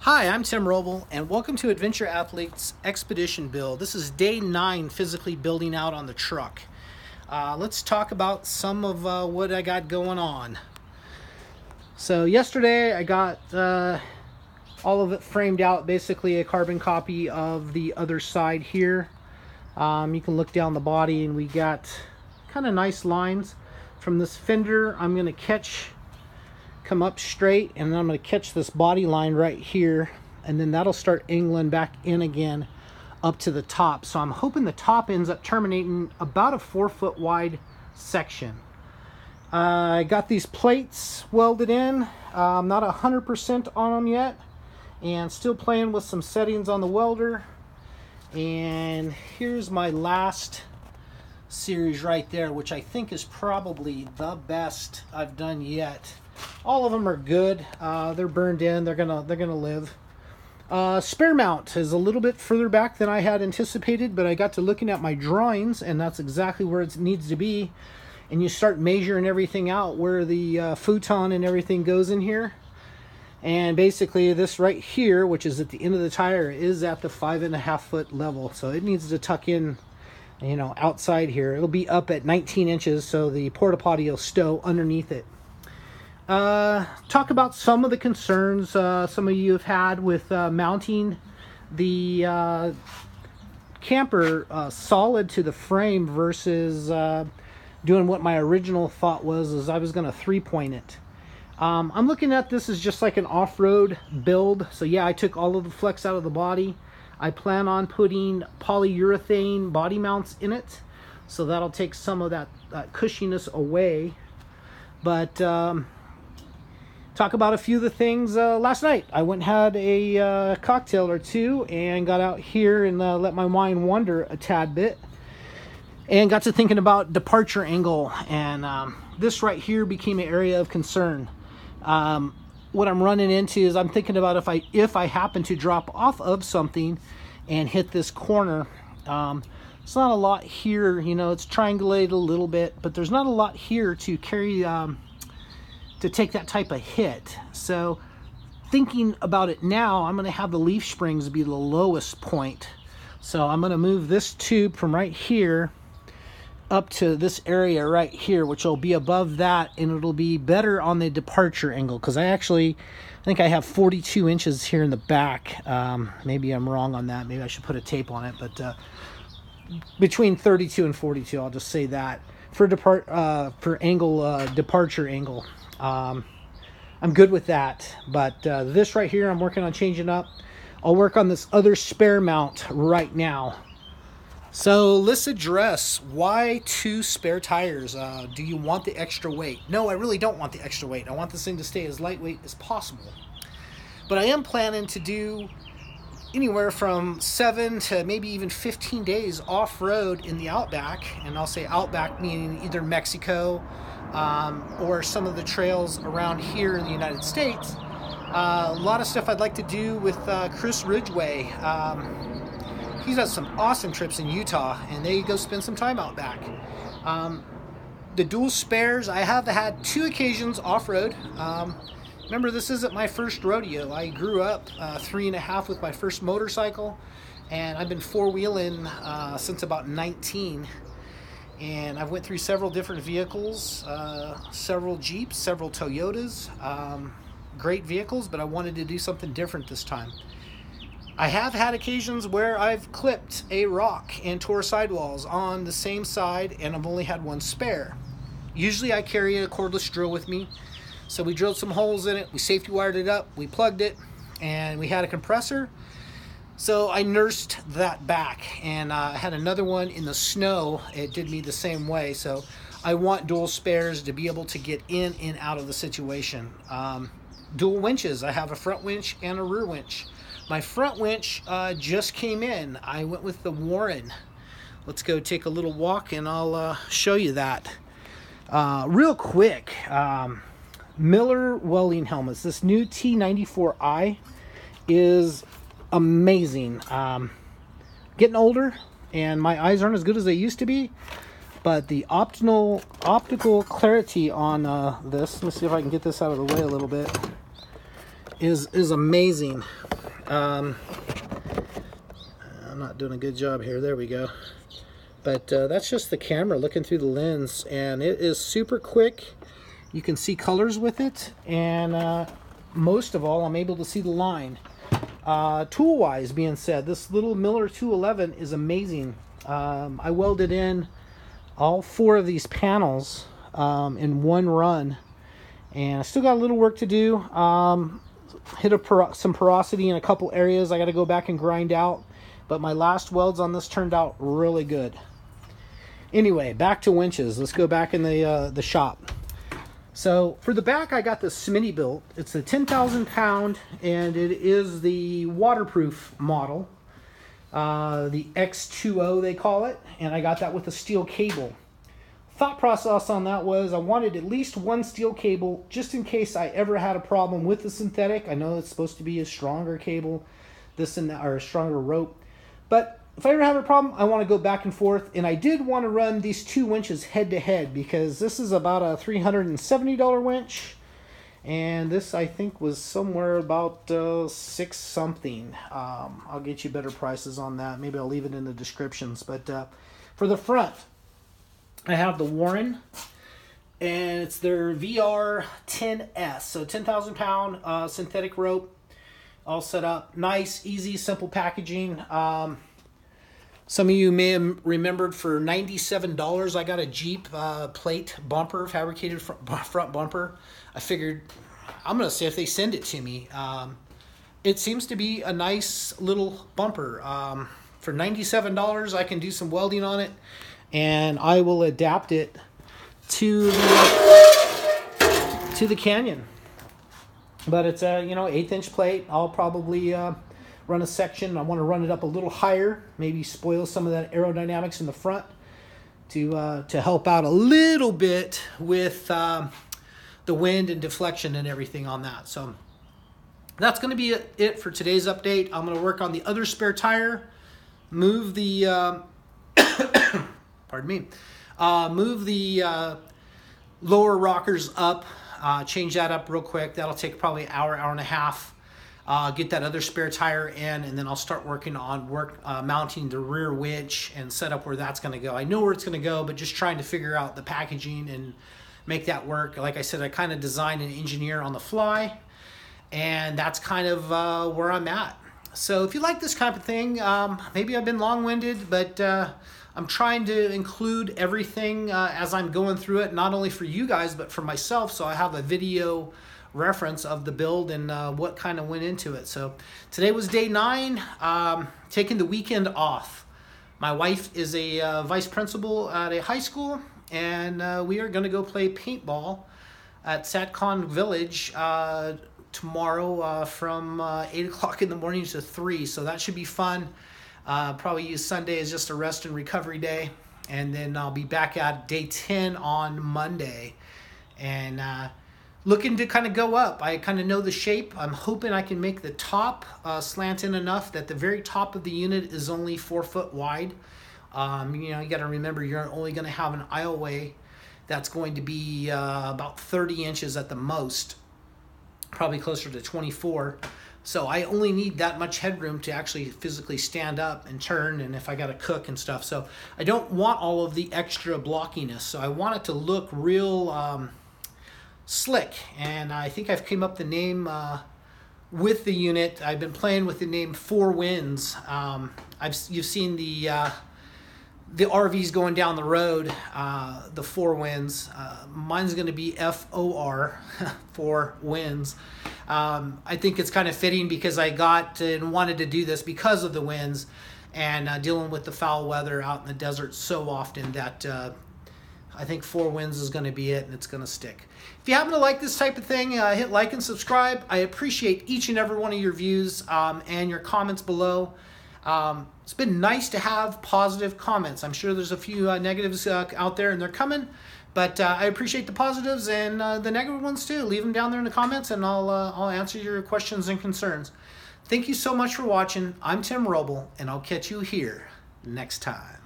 Hi, I'm Tim Roble, and welcome to Adventure Athletes Expedition Build. This is day 9 physically building out on the truck. Let's talk about some of what I got going on. So yesterday I got all of it framed out, basically a carbon copy of the other side here. You can look down the body and we got kind of nice lines. From this fender, I'm going to come up straight, and then I'm going to catch this body line right here, and then that'll start angling back in again up to the top. So I'm hoping the top ends up terminating about a 4-foot wide section. I got these plates welded in. I'm not 100% on them yet, and still playing with some settings on the welder. And here's my last series right there, which I think is probably the best I've done yet. All of them are good. They're burned in. They're gonna live. Spare mount is a little bit further back than I had anticipated, but I got to looking at my drawings, and that's exactly where it needs to be. And you start measuring everything out, where the futon and everything goes in here. And basically this right here, which is at the end of the tire, is at the 5.5 foot level. So it needs to tuck in, you know, outside here. It'll be up at 19 inches, so the porta potty will stow underneath it. Talk about some of the concerns some of you have had with mounting the camper solid to the frame versus doing what my original thought was I was going to 3-point it. I'm looking at this as just like an off-road build. So yeah, I took all of the flex out of the body. I plan on putting polyurethane body mounts in it, so that'll take some of that cushiness away. But talk about a few of the things. Last night I went and had a cocktail or two and got out here and let my mind wander a tad bit, and got to thinking about departure angle, and this right here became an area of concern. What I'm running into is I'm thinking about if I happen to drop off of something and hit this corner, it's not a lot here, you know, it's triangulated a little bit, but there's not a lot here to carry to take that type of hit. So thinking about it now, I'm going to have the leaf springs be the lowest point. So I'm going to move this tube from right here up to this area right here, which will be above that, and it'll be better on the departure angle, because I think I have 42 inches here in the back. Maybe I'm wrong on that. Maybe I should put a tape on it, but between 32 and 42, I'll just say that for departure angle. I'm good with that, but this right here I'm working on changing up. I'll work on this other spare mount right now. So let's address why 2 spare tires. Do you want the extra weight? No, I really don't want the extra weight. I want this thing to stay as lightweight as possible. But I am planning to do anywhere from 7 to maybe even 15 days off-road in the Outback. And I'll say Outback meaning either Mexico or some of the trails around here in the United States. A lot of stuff I'd like to do with Chris Ridgway. He's got some awesome trips in Utah, and they go spend some time out back. The dual spares, I have had 2 occasions off-road. Remember, this isn't my first rodeo. I grew up 3.5 with my first motorcycle, and I've been 4-wheeling since about 19. And I've went through several different vehicles, several Jeeps, several Toyotas, great vehicles, but I wanted to do something different this time. I have had occasions where I've clipped a rock and tore sidewalls on the same side, and I've only had 1 spare. Usually I carry a cordless drill with me, so we drilled some holes in it, we safety wired it up, we plugged it, and we had a compressor. So I nursed that back, and I had another one in the snow. It did me the same way, so I want dual spares to be able to get in and out of the situation. Dual winches. I have a front winch and a rear winch. My front winch just came in. I went with the Warren. Let's go take a little walk and I'll show you that. Real quick, Miller welding helmets. This new T94i is amazing. Getting older and my eyes aren't as good as they used to be, but the optical clarity on this, let me see if I can get this out of the way a little bit, is amazing. I'm not doing a good job here. There we go. But that's just the camera looking through the lens, and it is super quick. You can see colors with it, and most of all, I'm able to see the line. Tool-wise being said, this little Miller 211 is amazing. I welded in all 4 of these panels in one run, and I still got a little work to do. Hit some porosity in a couple areas I got to go back and grind out, but my last welds on this turned out really good. Anyway, back to winches. Let's go back in the shop. So for the back, I got the Smitty Built. It's a 10,000 pound, and it is the waterproof model, the X2O they call it, and I got that with a steel cable. Thought process on that was I wanted at least one steel cable just in case I ever had a problem with the synthetic. I know it's supposed to be a stronger cable, this and that, or a stronger rope, but if I ever have a problem, I want to go back and forth, and I did want to run these 2 winches head to head because this is about a $370 winch, and this I think was somewhere about 6 something. I'll get you better prices on that. Maybe I'll leave it in the descriptions. But for the front, I have the Warren, and it's their VR10S, so 10,000 pound synthetic rope, all set up. Nice, easy, simple packaging. Some of you may have remembered for $97 I got a Jeep plate bumper, fabricated front bumper. I figured I'm going to see if they send it to me. It seems to be a nice little bumper. For $97 I can do some welding on it, and I will adapt it to the Canyon. But it's a 1/8 inch plate. I'll probably run a section. I want to run it up a little higher, maybe spoil some of that aerodynamics in the front to help out a little bit with the wind and deflection and everything on that. So that's going to be it for today's update. I'm going to work on the other spare tire, move the pardon me, move the lower rockers up, change that up real quick. That'll take probably an hour, hour and a half. Get that other spare tire in, and then I'll start working on mounting the rear winch and set up where that's going to go. I know where it's going to go, but just trying to figure out the packaging and make that work. Like I said, I kind of design and engineer on the fly, and that's kind of where I'm at. So if you like this type of thing, maybe I've been long-winded, but I'm trying to include everything as I'm going through it, not only for you guys, but for myself, so I have a video reference of the build and what kind of went into it. So today was day 9, taking the weekend off. My wife is a vice principal at a high school, and we are going to go play paintball at Satcon Village tomorrow from 8 o'clock in the morning to 3, so that should be fun. Probably use Sunday as just a rest and recovery day, and then I'll be back at day 10 on Monday, and looking to kind of go up. I kind of know the shape. I'm hoping I can make the top slant in enough that the very top of the unit is only 4 foot wide. You got to remember you're only going to have an aisleway that's going to be about 30 inches at the most, probably closer to 24. So I only need that much headroom to actually physically stand up and turn, and if I got to cook and stuff. So I don't want all of the extra blockiness. So I want it to look real slick, and I think I've came up the name with the unit. I've been playing with the name 4 Winds. You've seen the RVs going down the road, the 4 Winds. Mine's going to be FOR, 4 Winds. I think it's kind of fitting because I got and wanted to do this because of the winds and dealing with the foul weather out in the desert so often that I think 4 Winds is going to be it, and it's going to stick. If you happen to like this type of thing, hit like and subscribe. I appreciate each and every one of your views and your comments below. It's been nice to have positive comments. I'm sure there's a few negatives out there, and they're coming, but I appreciate the positives and the negative ones too. Leave them down there in the comments, and I'll answer your questions and concerns. Thank you so much for watching. I'm Tim Roble, and I'll catch you here next time.